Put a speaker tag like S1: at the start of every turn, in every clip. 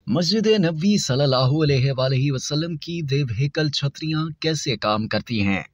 S1: मस्जिद नबवी सल्लल्लाहु अलैहि वसल्लम की देवहेकल छतरियां कैसे काम करती हैं?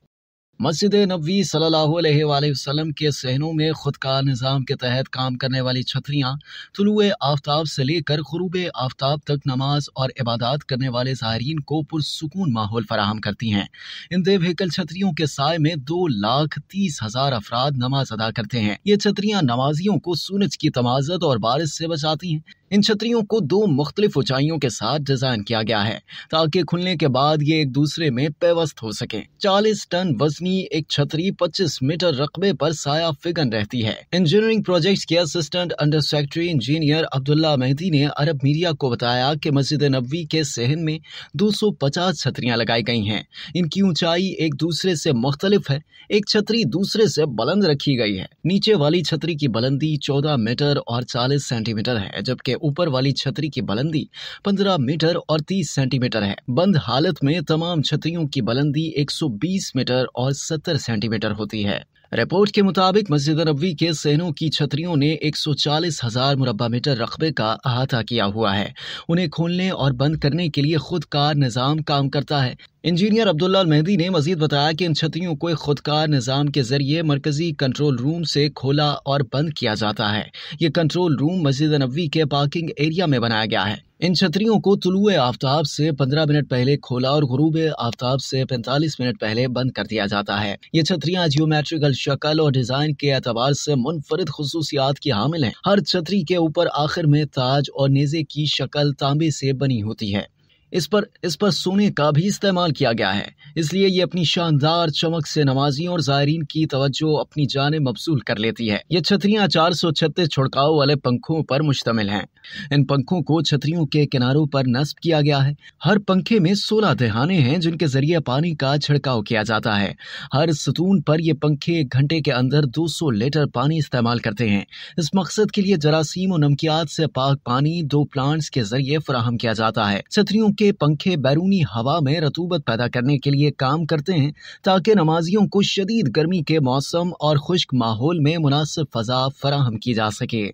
S1: मस्जिद नबवी सल्लल्लाहु अलैहि वसल्लम के सहनों में खुदकार निज़ाम के तहत काम करने वाली छतरियाँ तुलुए आफ्ताब से लेकर ग़ुरूब आफ्ताब तक नमाज और इबादत करने वाले ज़ायरीन को पुरसुकून माहौल फराहम करती हैं। इन देवहेकल छतरियों के साए में 2,30,000 अफराद नमाज अदा करते हैं। ये छतरियाँ नमाजियों को सूरज की तमाज़त और बारिश से बचाती हैं। इन छतरियों को 2 मुख्तलिफ ऊंचाइयों के साथ डिजाइन किया गया है ताकि खुलने के बाद ये एक दूसरे में पेवस्त हो सके। 40 टन वजनी एक छतरी 25 मीटर रकबे पर साया फिगन रहती है। इंजीनियरिंग प्रोजेक्ट्स के assistant under secretary engineer Abdullah Mehdi ने अरब मीडिया को बताया कि मस्जिद नबवी के सहन में 250 छतरियां लगाई गई हैं। इनकी ऊंचाई एक दूसरे से मुख्तलिफ है। एक छतरी दूसरे से बुलंद रखी गई है। नीचे वाली छतरी की बुलंदी 14 मीटर और 40 सेंटीमीटर है, जबकि ऊपर वाली छतरी की बुलंदी 15 मीटर और 30 सेंटीमीटर है। बंद हालत में तमाम छतरियों की बुलंदी 120 मीटर और 70 सेंटीमीटर होती है। रिपोर्ट के मुताबिक मस्जिद नबवी के सहनों की छतरियों ने 140,000 मुरब्बा मीटर रकबे का अहाता किया हुआ है। उन्हें खोलने और बंद करने के लिए खुदकार निज़ाम काम करता है। इंजीनियर अब्दुल्ला मेहदी ने मजीद बताया कि इन छतरियों को एक खुदकार निज़ाम के जरिए मरकजी कंट्रोल रूम से खोला और बंद किया जाता है। ये कंट्रोल रूम मस्जिद नबवी के पार्किंग एरिया में बनाया गया है। इन छतरियों को तुलुए आफ्ताब से 15 मिनट पहले खोला और गुरूब आफ्ताब से 45 मिनट पहले बंद कर दिया जाता है। ये छतरियां जियोमेट्रिकल शक्ल और डिजाइन के एतबार से मुनफरिद खुसूसियात की हामिल हैं। हर छतरी के ऊपर आखिर में ताज और नेज़े की शक्ल तांबे से बनी होती है। इस पर सोने का भी इस्तेमाल किया गया है, इसलिए ये अपनी शानदार चमक से नमाजियों और ज़ायरीन की तवज्जो अपनी जानिब मबसूल कर लेती है। ये छतरियां 436 छिड़काव वाले पंखों पर मुश्तमिल हैं। इन पंखों को छतरियों के किनारों पर नस्ब किया गया है। हर पंखे में 16 दहाने हैं जिनके जरिए पानी का छिड़काव किया जाता है। हर सतून पर ये पंखे 1 घंटे के अंदर 200 लीटर पानी इस्तेमाल करते हैं। इस मकसद के लिए जरासीम और नमकियात से पाक पानी 2 प्लांट्स के जरिए फराहम किया जाता है। छतरियों के पंखे बैरूनी हवा में रतूबत पैदा करने के लिए काम करते हैं ताकि नमाजियों को शदीद गर्मी के मौसम और खुश्क माहौल में मुनासिब फजा फराहम की जा सके।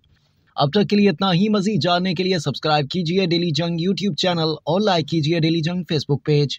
S1: अब तक के लिए इतना ही। मजीद जानने के लिए सब्सक्राइब कीजिए डेली जंग यूट्यूब चैनल और लाइक कीजिए डेली जंग फेसबुक पेज।